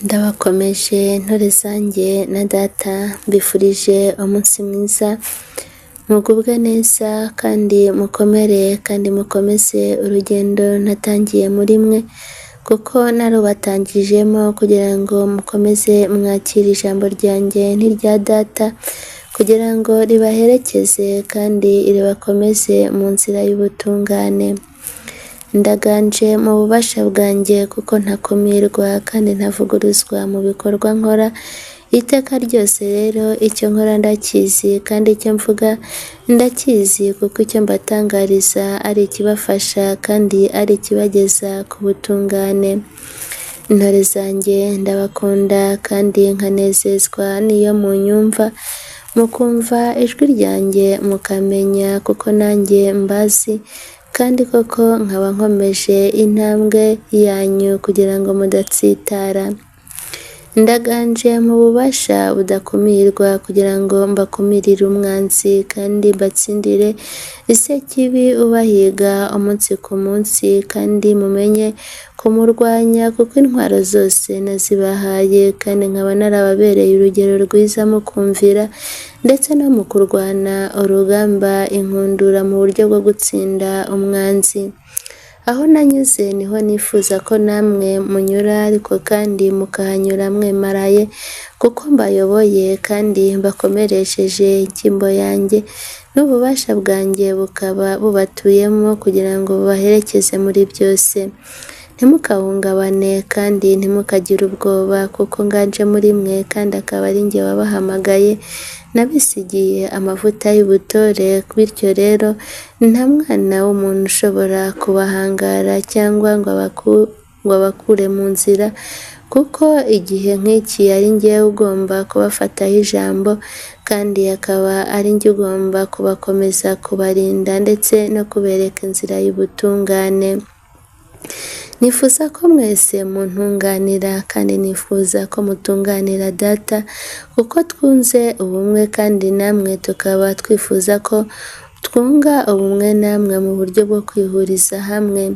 Ndabakomeje ntore zanjye na data mbifurije umunsi mwiza, mugubwe neza kandi mukomere kandi mukomeze urugendo natangiye muri mwe, kuko narubatangijemo kugira ngo mukomeze mwakire ijambo ryanjye n'irya data, kugira ngo ribaherekeze kandi ribakomeze mu nzira y'ubutungane. Ndaganje mu bubasha bwanjye kuko ntakumirwa kandi ntavuguruzwa mu bikorwa nkora, iteka ryose rero icyo nkora ndakizi kandi icyo mvuga ndakizi, kuko icyo mbatangariza ari ikibafasha kandi ari ikibageza ku butungane. Intore zanjye ndabakunda kandi nkanezezwa n'iyo munyumva, mukumva ijwi ryanjye mukamenya kuko nanjye mbazi, kandi koko nkaba nkomeje intambwe yanyu kugira ngo mudatsitara. Ndaganje mu bubasha budakumirwa kugira ngo mbakumirire umwanzi kandi mbatsindire isekibi ubahiga umunsi ku munsi, kandi mumenye kumurwanya kuko intwaro zose nazibahaye, kandi nkaba narababereye urugero rwiza mu kumvira ndetse no mu kurwana urugamba inkundura mu buryo bwo gutsinda umwanzi. Aho nanyuze niho nifuza ko namwe munyura, ariko kandi mukahanyura mwemaraye, kuko mbayoboye kandi mbakomeresheje inshyimbo yanjye, n'ububasha bwanjye bukaba bubatuyemo kugira ngo bubaherekeze muri byose. Ntimukahungabane kandi ntimukagire ubwoba, kuko nganje muri mwe kandi akaba ari njye wabahamagaye, nabisigiye amavuta y'ubutore. Bityo rero nta mwana w'umuntu ushobora kubahangara cyangwa ngo abakure mu nzira, kuko igihe nk'iki ari njye ugomba kubafataho ijambo, kandi akaba ari njye ugomba kubakomeza, kubarinda ndetse no kubereka inzira y'ubutungane. Nifuza ko mwese muntunganira kandi nifuza ko mutunganira data, kuko twunze ubumwe kandi namwe tukaba twifuza ko twunga ubumwe namwe mu buryo bwo kwihuriza hamwe.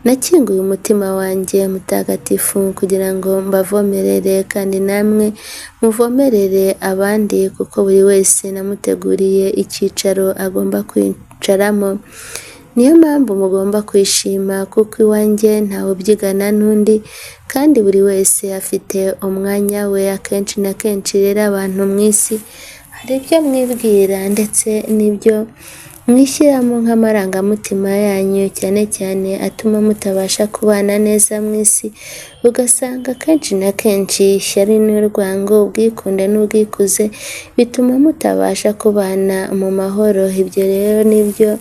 Nakinguye umutima wanjye mutagatifu kugira ngo mbavomerere kandi namwe muvomerere abandi, kuko buri wese namuteguriye icyicaro agomba kwicaramo. Niyo mpamvu mugomba kwishima, kuko iwanjye ntawe ubyigana n'undi, kandi buri wese afite umwanya we. Akenshi na kenshi rero abantu mu isi hari ibyo mwibwira ndetse n'ibyo mwishyiramo nk'amarangamutima yanyu, cyane cyane atuma mutabasha kubana neza mu isi. Ugasanga kenshi na kenshi ishyari n'urwango, ubwikunde n'ubwikuze bituma mutabasha kubana mu mahoro. Ibyo rero nibyo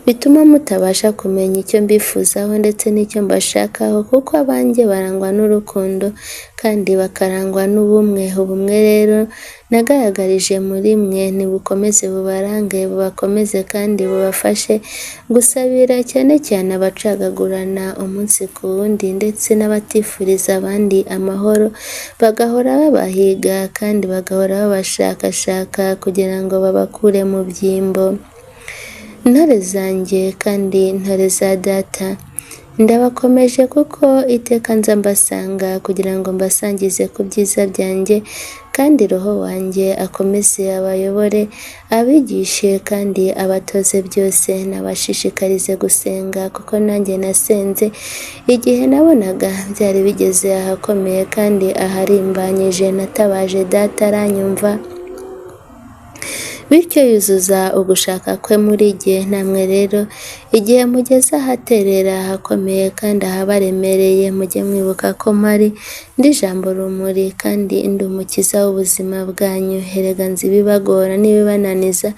bituma mutabasha kumenya icyo mbifuzaho ndetse n'icyo mbashakaho, kuko abanjye barangwa n'urukundo kandi bakarangwa n'ubumwe. Ubumwe rero nagaragarije muri mwe nibukomeze bubarange, bubakomeze kandi bubafashe gusabira cyane cyane abacagagurana umunsi ku wundi, ndetse n'abatifuriza abandi amahoro, bagahora babahiga kandi bagahora babashakashaka kugira ngo babakure mu byimbo. Intore zanjye kandi intore za data, ndabakomeje kuko iteka nza mbasanga kugira ngo mbasangize ku byiza byanjye, kandi roho wanjye akomeze abayobore, abigishe kandi abatoze byose. Nabashishikarize gusenga, kuko nanjye nasenze igihe nabonaga byari bigeze ahakomeye kandi aharimbanyije. Natabaje data aranyumva, bityo yuzuza ugushaka kwe muri jye. Namwe rero igihe mugeze ahaterera hakomeye kandi ahabaremereye, mujye mwibuka ko mpari, ndi jambo rumuri kandi ndi umukiza w'ubuzima bwanyu. Erega nzi ibibagora n'ibibananiza,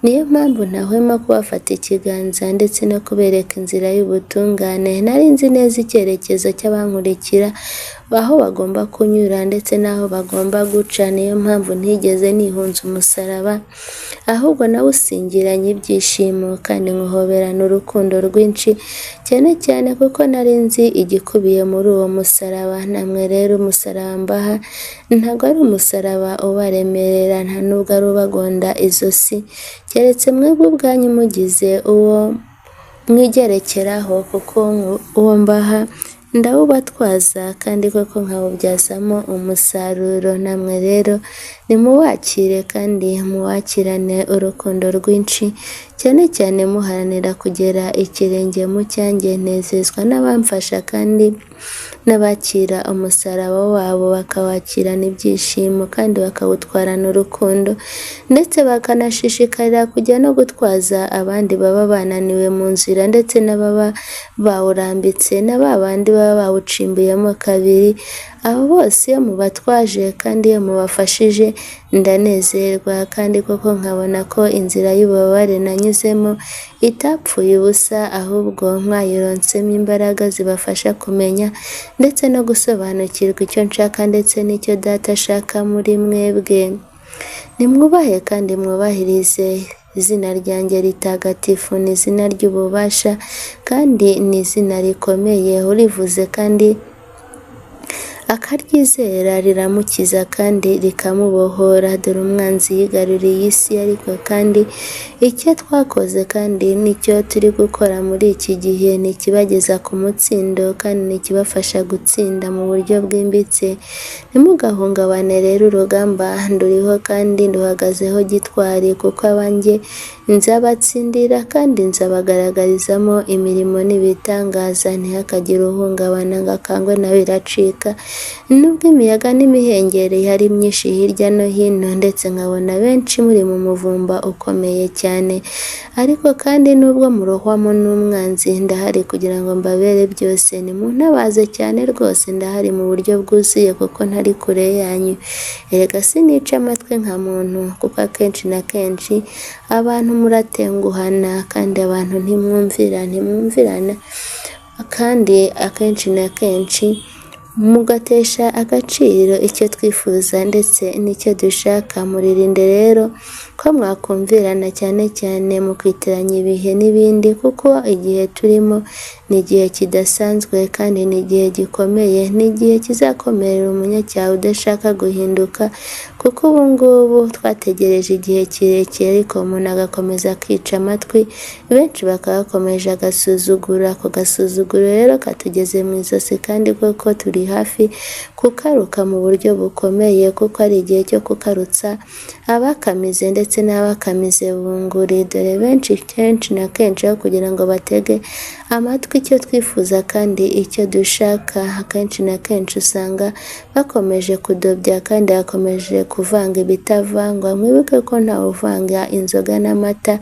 niyo mpamvu ntahwema kubafata ikiganza ndetse no kubereka inzira y'ubutungane. Nari nzi neza icyerekezo cy'abankurikira, aho bagomba kunyura ndetse n'aho bagomba guca. Niyo mpamvu ntigeze nihunza umusaraba, ahubwo nawusingiranye ibyishimo kandi nkuhoberana urukundo rwinshi, cyane cyane kuko nari nzi igikubiye muri uwo musaraba. Namwe rero umusaraba mbaha ntabwo ari umusaraba ubaremerera, nta nubwo ari ubagonda izosi, keretse mwebwe ubwanyu mugize uwo mwigerekeraho, kuko uwo mbaha ndawubatwaza kandi koko nkawubyazamo umusaruro. Namwe rero nimuwakire kandi muwakirane urukundo rwinshi, cyane cyane muharanira kugera ikirenge mu cyanjye. Nezezwa n'abamfasha kandi n'abakira umusaraba wabo bakawakirana ibyishimo kandi bakawutwarana urukundo, ndetse bakanashishikarira kujya no gutwaza abandi baba bananiwe mu nzira, ndetse n'ababa bawurambitse na ba bandi baba bawucimbuyemo kabiri. Abo bose iyo mubatwaje kandi iyo mubafashije ndanezerwa, kandi koko nkabona ko inzira y'ububabare nanyuzemo itapfuye ubusa, ahubwo mwayironsemo imbaraga zibafasha kumenya ndetse no gusobanukirwa icyo nshaka ndetse n'icyo Data ashaka muri mwebwe. Nimwubahe kandi mwubahirize izina ryanjye ritagatifu, ni izina ry'ububasha kandi ni izina rikomeye. Urivuze kandi akaryizera riramukiza kandi rikamubohora. Dore umwanzi yigaruriye isi, ariko kandi icyo twakoze kandi nicyo turi gukora muri iki gihe ni ikibageza ku mutsindo kandi ni ikibafasha gutsinda mu buryo bwimbitse. Ntimugahungabane rero, urugamba nduriho kandi nduhagazeho gitwari, kuko abanjye nzabatsindira kandi nzabagaragarizamo imirimo n'ibitangaza. Ntihakagire uhungabana ngo akangwe nawe iracika. Nubwo imiyaga n'imihengeri hari myinshi hirya no hino, ndetse nkabona benshi muri mu muvumba ukomeye cyane, ariko kandi nubwo murohwamo n'umwanzi, ndahari kugira ngo mbabere byose. Nimuntabaze cyane rwose, ndahari mu buryo bwuzuye kuko ntari kure yanyu. Erega sinica amatwi nka muntu, kuko akenshi na kenshi abantu muratenguhana kandi abantu ntimwumvirana, kandi akenshi na kenshi mugatesha agaciro icyo twifuza ndetse n'icyo dushaka. Muririnde rero ko mwakumvirana, cyane cyane mukwitiranya ibihe n'ibindi, kuko igihe turimo ni igihe kidasanzwe kandi ni igihe gikomeye. Ni igihe kizakomerera umunyacyaha udashaka guhinduka, kuko ubu ngubu twategereje igihe kirekire ariko umuntu agakomeza kwica amatwi. Benshi bakaba bakomeje agasuzugura. Ako gasuzuguro rero katugeze mu izosi, kandi koko turi hafi kukaruka mu buryo bukomeye, kuko ari igihe cyo kukarutsa abakamize ndetse n'abakamize bunguri. Dore benshi kenshi na kenshi aho kugira ngo batege amatwi icyo twifuza kandi icyo dushaka, akenshi na kenshi usanga bakomeje kudobya kandi bakomeje kuvanga ibitavangwa. Mwibuke ko ntawe uvanga inzoga n'amata,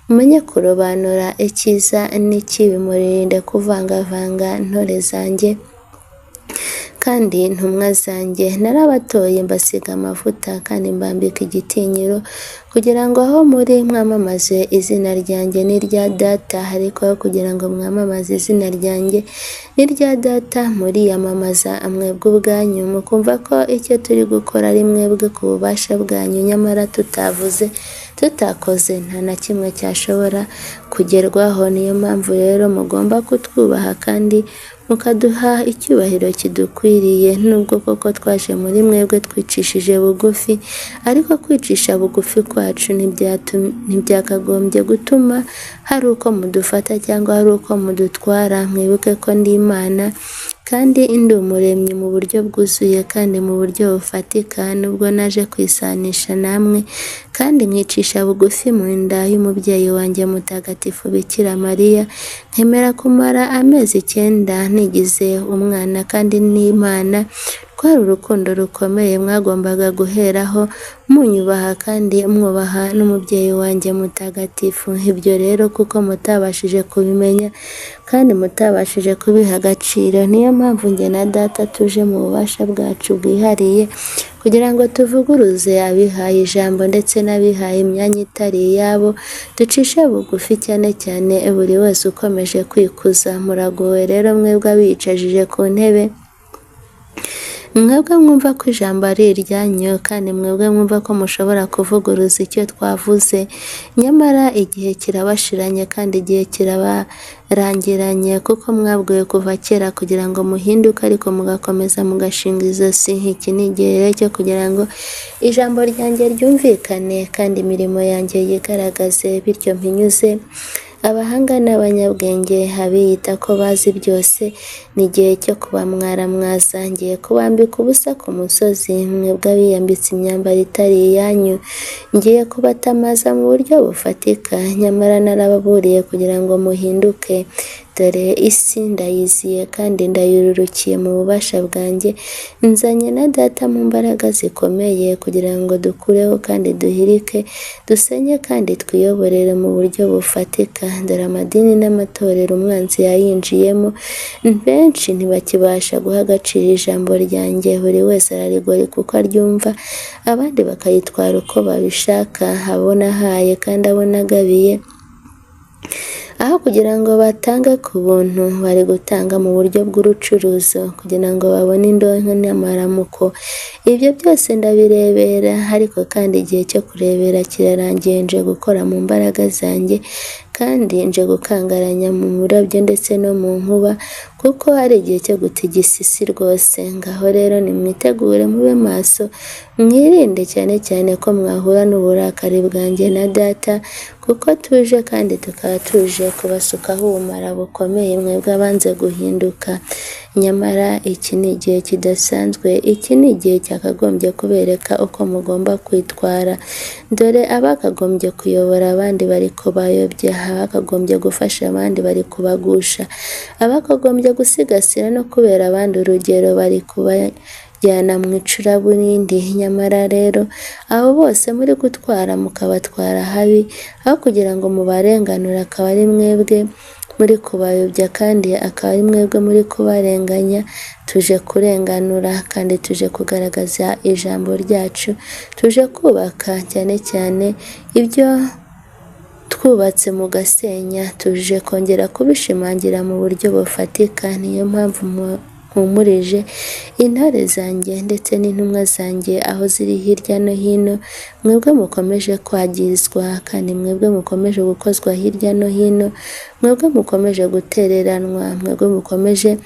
mumenye kurobanura icyiza n'ikibi. Muririnde kuvangavanga ntore zanjye kandi intumwa zanjye. Narabatoye mbasiga amavuta kandi mbambika igitinyiro, kugira ngo aho muri mwamamaze izina ryanjye n'irya Data, ariko aho kugira ngo mwamamaze izina ryanjye n'irya Data muriyamamaza mwebwe ubwanyu, mukumva ko icyo turi gukora ari mwebwe ku bubasha bwanyu, nyamara tutakoze nta na kimwe cyashobora kugerwaho. Niyo mpamvu rero mugomba kutwubaha kandi mukaduha icyubahiro kidukwiriye. Nubwo koko twaje muri mwebwe twicishije bugufi, ariko kwicisha bugufi kwacu ntibyakagombye gutuma hari uko mudufata cyangwa hari uko mudutwara. Mwibuke ko ndi Imana kandi ndi umuremyi mu buryo bwuzuye kandi mu buryo bufatika. Nubwo naje kwisanisha namwe kandi mwicisha bugufi mu nda y'umubyeyi wanjye mutagatifu Bikira Mariya, nkemera kumara amezi 9 nigize umwana kandi n'Imana. Rwari urukundo rukomeye mwagombaga guheraho munyubaha kandi mwubaha n'umubyeyi wanjye mutagatifu. Ibyo rero kuko mutabashije kubimenya kandi mutabashije kubiha agaciro, niyo mpamvu njye na Data tuje mu bubasha bwacu bwihariye kugira ngo tuvuguruze abihaye ijambo ndetse n'abihaye imyanya itari iyabo. Ducishe bugufi cyane cyane buri wese ukomeje kwikuza. Muragowe rero mwebwe abicajije ku ntebe, mwebwe mwumva ko ijambo ari iryanyu, kandi mwebwe mwumva ko mushobora kuvuguruza icyo twavuze, nyamara igihe kirabashiranye kandi igihe kirabarangiranye, kuko mwabwiwe kuva kera kugira ngo muhinduke, ariko mugakomeza mugashinga izosi. Iki ni igihe rero cyo kugira ngo ijambo ryanjye ryumvikane kandi imirimo yanjye yigaragaze, bityo mpinyuze abahanga n'abanyabwenge, abiyita ko bazi byose, ni igihe cyo kuba mwaramwaza. Ngiye kubambika ubusa ku musozi, mwebwe abiyambitse imyambaro itari iyanyu. Ngiye kubatamaza mu buryo bufatika, nyamara narababuriye kugira ngo muhinduke. Dore isi ndayiziye kandi ndayururukiye mu bubasha bwanjye, nzanye na Data mu mbaraga zikomeye kugira ngo dukureho kandi duhirike, dusenye kandi twiyoborere mu buryo bufatika. Dore amadini n'amatorero umwanzi yayinjiyemo, benshi ntibakibasha guha agaciro ijambo ryanjye, buri wese ararigoreka uko aryumva, abandi bakayitwara uko babishaka, abo nahaye kandi abo nagabiye, aho kugira ngo batange ku buntu, bari gutanga mu buryo bw'urucuruzo kugira ngo babone indonke n'amaramuko. Ibyo byose ndabirebera, ariko kandi igihe cyo kurebera kirarangiye. Nje gukora mu mbaraga zanjye, kandi nje gukangaranya mu murabyo ndetse no mu nkuba, kuko hari igihe cyo gutigisa isi rwose. Ngaho rero nimwitegure, mube maso, mwirinde cyane cyane ko mwahura n'uburakari bwanjye na Data, kuko tuje kandi tukaba tuje kubasukaho ubumara bukomeye, mwebwe abanze guhinduka. Nyamara iki ni igihe kidasanzwe, iki ni igihe cyakagombye kubereka uko mugomba kwitwara. Dore abakagombye kuyobora abandi bari kubayobya, abakagombye gufasha abandi bari kubagusha, abakagombye gusigasira no kubera abandi urugero bari kubajyana mu icuraburindi. Nyamara rero abo bose muri gutwara mukabatwara habi, aho kugira ngo mubarenganure akaba ari mwebwe muri kubayobya, kandi akaba ari mwebwe muri kubarenganya. Tuje kurenganura kandi tuje kugaragaza ijambo ryacu, tuje kubaka cyane cyane ibyo twubatse mugasenya, tuje kongera kubishimangira mu buryo bufatika. Niyo mpamvu mpumurije intore zanjye ndetse n'intumwa zanjye aho ziri hirya no hino, mwebwe mukomeje kwagizwa kandi mwebwe mukomeje gukozwa hirya no hino, mwebwe mukomeje gutereranwa, mwebwe mukomeje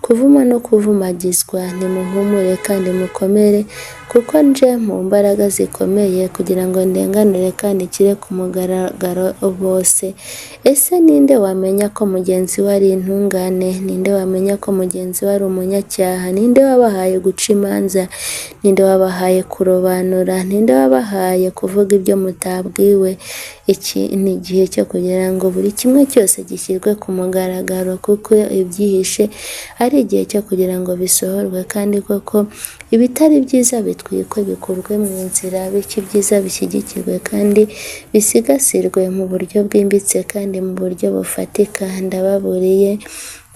kuvuma no kuvumagizwa. Nimuhumure kandi mukomere, kuko nje mu mbaraga zikomeye kugira ngo ndenganure kandi kire ku mugaragaro bose. Ese ninde wamenya ko mugenzi we ari intungane? Ninde wamenya ko mugenzi we ari umunyacyaha? Ninde wabahaye guca imanza? Ninde wabahaye kurobanura? Ninde wabahaye kuvuga ibyo mutabwiwe? Iki ni igihe cyo kugira ngo buri kimwe cyose gishyirwe ku mugaragaro, kuko ibyihishe ari igihe cyo kugira ngo bisohorwe, kandi koko ibitari byiza bitwikwe, bikurwe mu nzira, bityo ibyiza bishyigikirwe kandi bisigasirwe mu buryo bwimbitse kandi mu buryo bufatika. Ndababuriye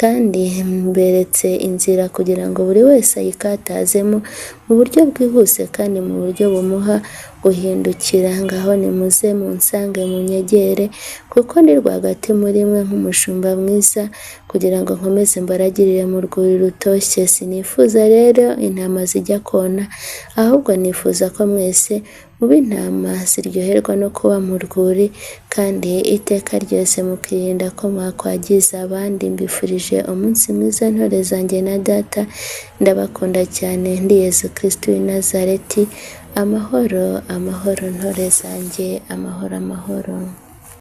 kandi mberetse inzira kugira ngo buri wese ayikatazemo mu buryo bwihuse kandi mu buryo bumuha guhindukira. Ngaho nimuze munsange munyegere, kuko ndi rwagati muri mwe nk'umushumba mwiza, kugira ngo nkomeze mbaragirire mu rwuri rutoshye. Sinifuza rero intama zijya kona, ahubwo nifuza ko mwese muba intama ziryoherwa no kuba mu rwuri, kandi iteka ryose mukirinda ko mwakwagiza abandi. Mbifurije umunsi mwiza ntore zanjye na Data, ndabakunda cyane. Ndi Yesu Kristo w'i Nazareti. Amahoro, amahoro ntore zanjye, amahoro, amahoro.